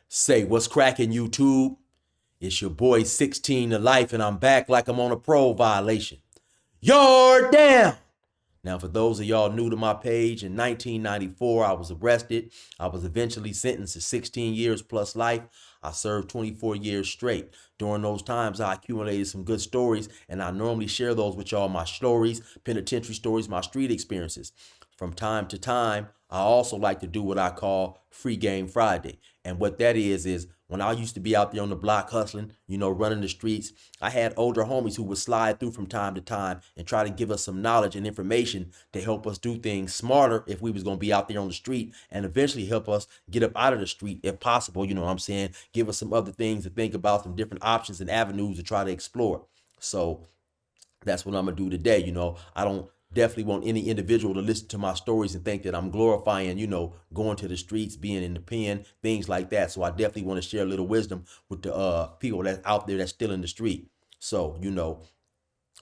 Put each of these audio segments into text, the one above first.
Say, what's cracking, YouTube? It's your boy 16 to life, and I'm back like I'm on a parole violation. You're down! Now, for those of y'all new to my page, in 1994, I was arrested. I was eventually sentenced to 16 years plus life. I served 24 years straight. During those times, I accumulated some good stories, and I normally share those with y'all, my stories, penitentiary stories, my street experiences. From time to time, I also like to do what I call Free Game Friday. And what that is when I used to be out there on the block hustling, running the streets, I had older homies who would slide through from time to time and try to give us some knowledge and information to help us do things smarter if we was going to be out there on the street, and eventually help us get up out of the street if possible. You know what I'm saying? Give us some other things to think about, some different options and avenues to try to explore. So that's what I'm gonna do today. I don't definitely want any individual to listen to my stories and think that I'm glorifying, going to the streets, being in the pen, things like that. So I definitely want to share a little wisdom with the people that's out there that's still in the street. So,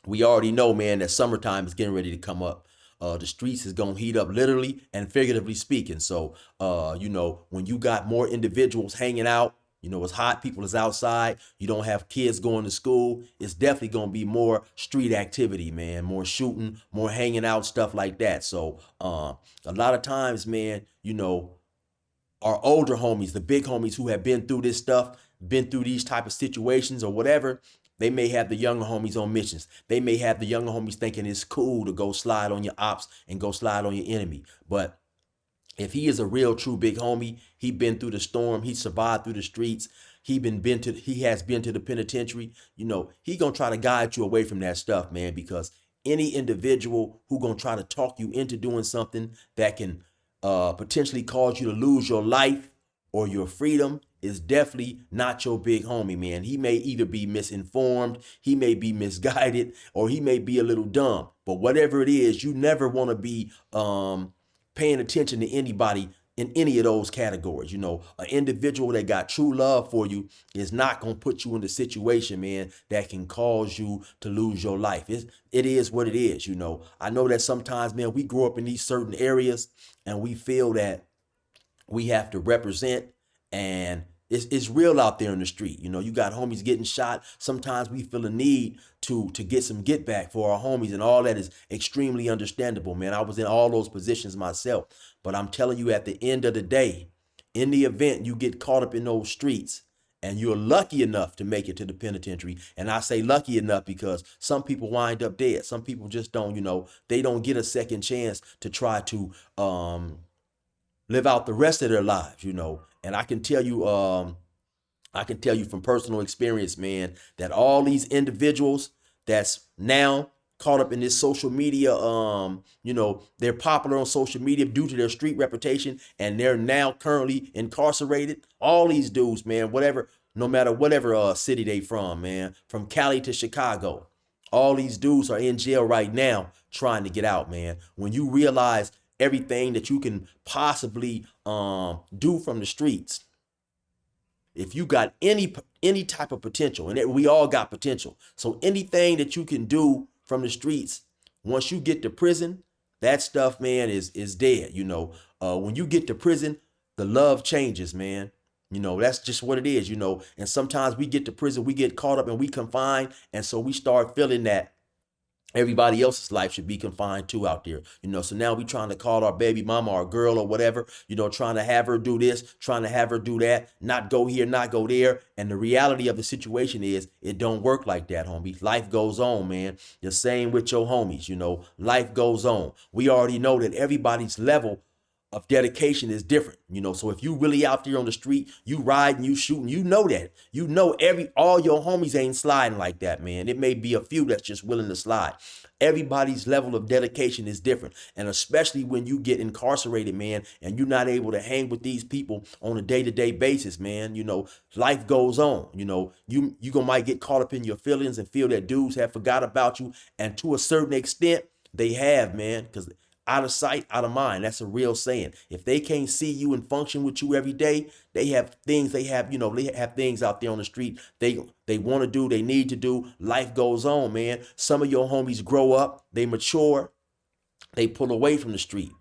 we already know, man, that summertime is getting ready to come up. The streets is gonna heat up, literally and figuratively speaking. So, when you got more individuals hanging out, it's hot, people is outside, you don't have kids going to school, it's definitely gonna be more street activity, man, more shooting, more hanging out, stuff like that. So, a lot of times, man, our older homies, the big homies who have been through this stuff, been through these type of situations or whatever, they may have the younger homies on missions. They may have the younger homies thinking it's cool to go slide on your ops and go slide on your enemy. But if he is a real true big homie, he been through the storm, he survived through the streets, he has been to the penitentiary, he gonna try to guide you away from that stuff, man, because any individual who gonna try to talk you into doing something that can potentially cause you to lose your life or your freedom is definitely not your big homie, man. He may either be misinformed, he may be misguided, or he may be a little dumb. But whatever it is, you never want to be paying attention to anybody in any of those categories. An individual that got true love for you is not going to put you in a situation, man, that can cause you to lose your life. It is what it is. I know that sometimes, man, we grow up in these certain areas and we feel that we have to represent, and it's real out there in the street. You got homies getting shot. Sometimes we feel a need to get some get back for our homies, and all that is extremely understandable, man. I was in all those positions myself, but I'm telling you, at the end of the day, in the event you get caught up in those streets and you're lucky enough to make it to the penitentiary, and I say lucky enough because some people wind up dead. Some people just don't, they don't get a second chance to try to live out the rest of their lives. And I can tell you from personal experience, man, that all these individuals that's now caught up in this social media, they're popular on social media due to their street reputation, and they're now currently incarcerated. All these dudes, man, whatever, no matter whatever city they from, man, from Cali to Chicago, all these dudes are in jail right now trying to get out, man. When you realize everything that you can possibly do from the streets, if you got any type of potential, and we all got potential, so anything that you can do from the streets, once you get to prison, that stuff, man, is dead. When you get to prison, the love changes, man. That's just what it is. And sometimes we get to prison, we get caught up and we confined, and so we start feeling that everybody else's life should be confined too out there. So now we trying to call our baby mama, our girl or whatever, trying to have her do this, trying to have her do that, not go here, not go there. And the reality of the situation is it don't work like that, homie. Life goes on, man. The same with your homies, life goes on. We already know that everybody's level of dedication is different. So if you really out there on the street, you riding, you shooting, that. All your homies ain't sliding like that, man. It may be a few that's just willing to slide. Everybody's level of dedication is different. And especially when you get incarcerated, man, and you're not able to hang with these people on a day-to-day basis, man, life goes on. You gonna might get caught up in your feelings and feel that dudes have forgot about you. And to a certain extent, they have, man, because out of sight, out of mind. That's a real saying. If they can't see you and function with you every day, they have things they have things out there on the street they want to do, they need to do. Life goes on, man. Some of your homies grow up, they mature, they pull away from the street.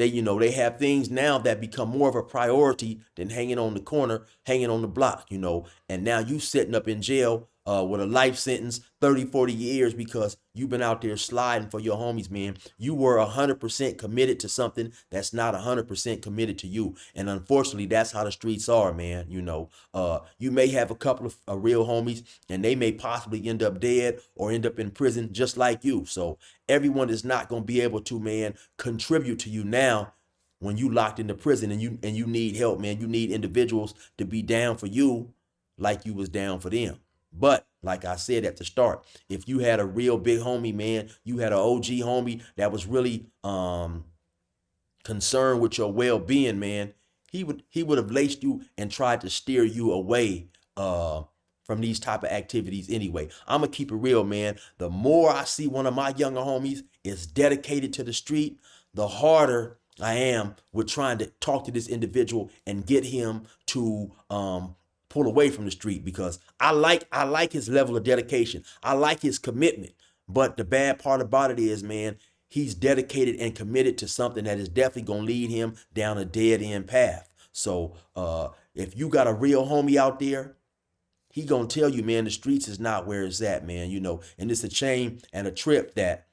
they have things now that become more of a priority than hanging on the corner, hanging on the block. And now you sitting up in jail with a life sentence, 30, 40 years because you've been out there sliding for your homies, man. You were 100% committed to something that's not 100% committed to you. And unfortunately, that's how the streets are, man. You may have a couple of real homies and they may possibly end up dead or end up in prison just like you. So everyone is not going to be able to, man, contribute to you now when you locked into prison and you need help, man. You need individuals to be down for you like you was down for them. But like I said at the start, if you had a real big homie, man, you had an OG homie that was really concerned with your well-being, man, he would have laced you and tried to steer you away from these type of activities anyway. I'm gonna keep it real, man. The more I see one of my younger homies is dedicated to the street, the harder I am with trying to talk to this individual and get him to pull away from the street, because I like his level of dedication. I like his commitment. But the bad part about it is, man, he's dedicated and committed to something that is definitely gonna lead him down a dead end path. So if you got a real homie out there, he gonna tell you, man, the streets is not where it's at, man. And it's a shame and a trip that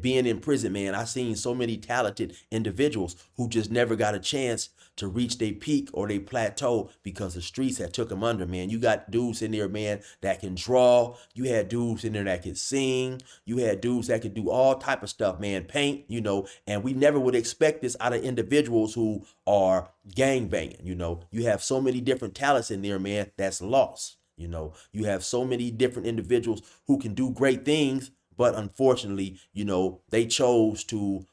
being in prison, man, I seen so many talented individuals who just never got a chance to reach their peak or their plateau because the streets had took them under, man. You got dudes in there, man, that can draw. You had dudes in there that could sing. You had dudes that could do all type of stuff, man, paint, and we never would expect this out of individuals who are gang banging. You have so many different talents in there, man, that's lost. You have so many different individuals who can do great things, but unfortunately, they chose to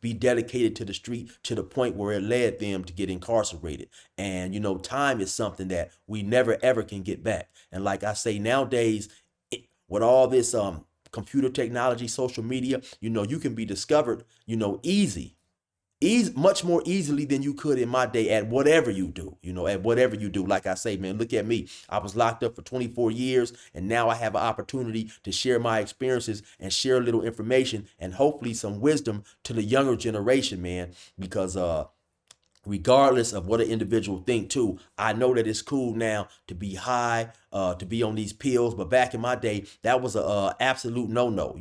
be dedicated to the street to the point where it led them to get incarcerated. And, time is something that we never, ever can get back. And like I say, nowadays, with all this computer technology, social media, you can be discovered, much more easily than you could in my day at whatever you do, at whatever you do. Like I say, man, look at me. I was locked up for 24 years and now I have an opportunity to share my experiences and share a little information and hopefully some wisdom to the younger generation, man, because regardless of what an individual think too, I know that it's cool now to be high, to be on these pills, but back in my day, that was a absolute no-no.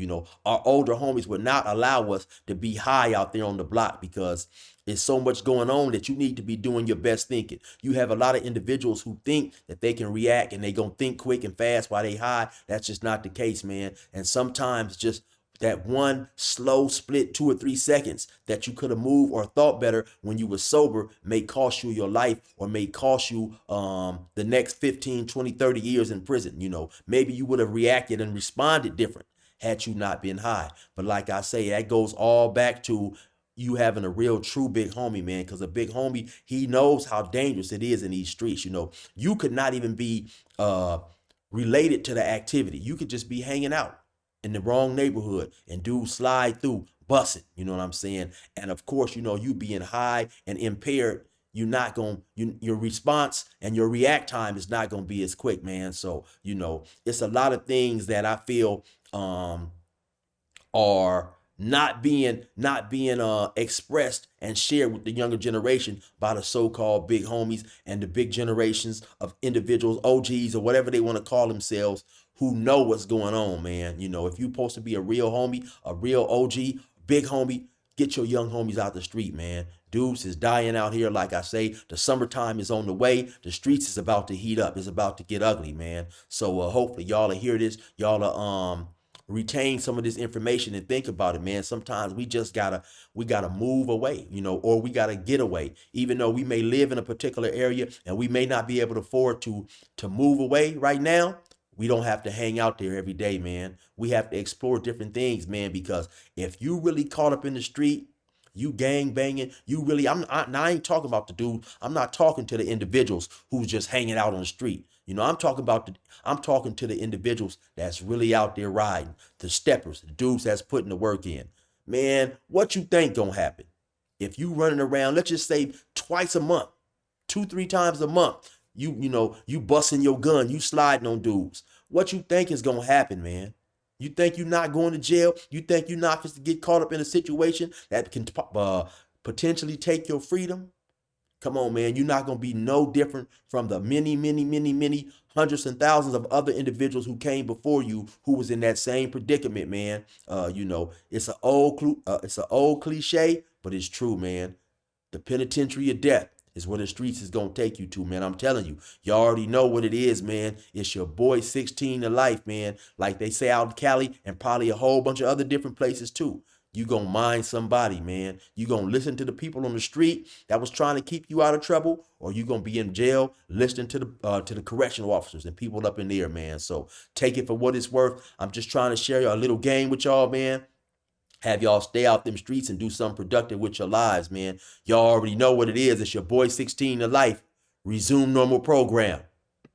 Our older homies would not allow us to be high out there on the block because there's so much going on that you need to be doing your best thinking. You have a lot of individuals who think that they can react and they gonna think quick and fast while they high. That's just not the case, man. And sometimes just that one slow split 2 or 3 seconds that you could have moved or thought better when you were sober may cost you your life or may cost you the next 15, 20, 30 years in prison. Maybe you would have reacted and responded different had you not been high. But like I say, that goes all back to you having a real true big homie, man, because a big homie, he knows how dangerous it is in these streets. You could not even be related to the activity. You could just be hanging out in the wrong neighborhood and dudes slide through busting, you know what I'm saying? And of course, you being high and impaired, you're not going your response and your react time is not going to be as quick, man. So, it's a lot of things that I feel are not being expressed and shared with the younger generation by the so-called big homies and the big generations of individuals, OGs or whatever they want to call themselves, who know what's going on, man. If you're supposed to be a real homie, a real OG, big homie, get your young homies out the street, man. Dudes is dying out here. Like I say, the summertime is on the way. The streets is about to heat up. It's about to get ugly, man. So hopefully y'all will hear this. Y'all will retain some of this information and think about it, man. Sometimes we gotta move away, or we gotta get away. Even though we may live in a particular area and we may not be able to afford to move away right now, we don't have to hang out there every day, man. We have to explore different things, man, because if you really caught up in the street, you gang banging, I ain't talking about the dude. I'm not talking to the individuals who's just hanging out on the street. I'm talking to the individuals that's really out there riding, the steppers, the dudes that's putting the work in. Man, what you think gonna happen? If you running around, let's just say twice a month, 2, 3 times a month, you busting your gun, you sliding on dudes. What you think is gonna happen, man? You think you're not going to jail? You think you're not supposed to get caught up in a situation that can potentially take your freedom? Come on, man. You're not going to be no different from the many, many, many, many hundreds and thousands of other individuals who came before you who was in that same predicament, man. It's an old cliche, but it's true, man. The penitentiary of death is where the streets is gonna take you to, man. I'm telling you. You already know what it is, man. It's your boy 16 to life, man. Like they say out in Cali and probably a whole bunch of other different places too. You gonna mind somebody, man. You gonna listen to the people on the street that was trying to keep you out of trouble, or you gonna be in jail listening to the correctional officers and people up in there, man. So take it for what it's worth. I'm just trying to share a little game with y'all, man. Have y'all stay out them streets and do something productive with your lives, man. Y'all already know what it is. It's your boy 16 to life. Resume normal program.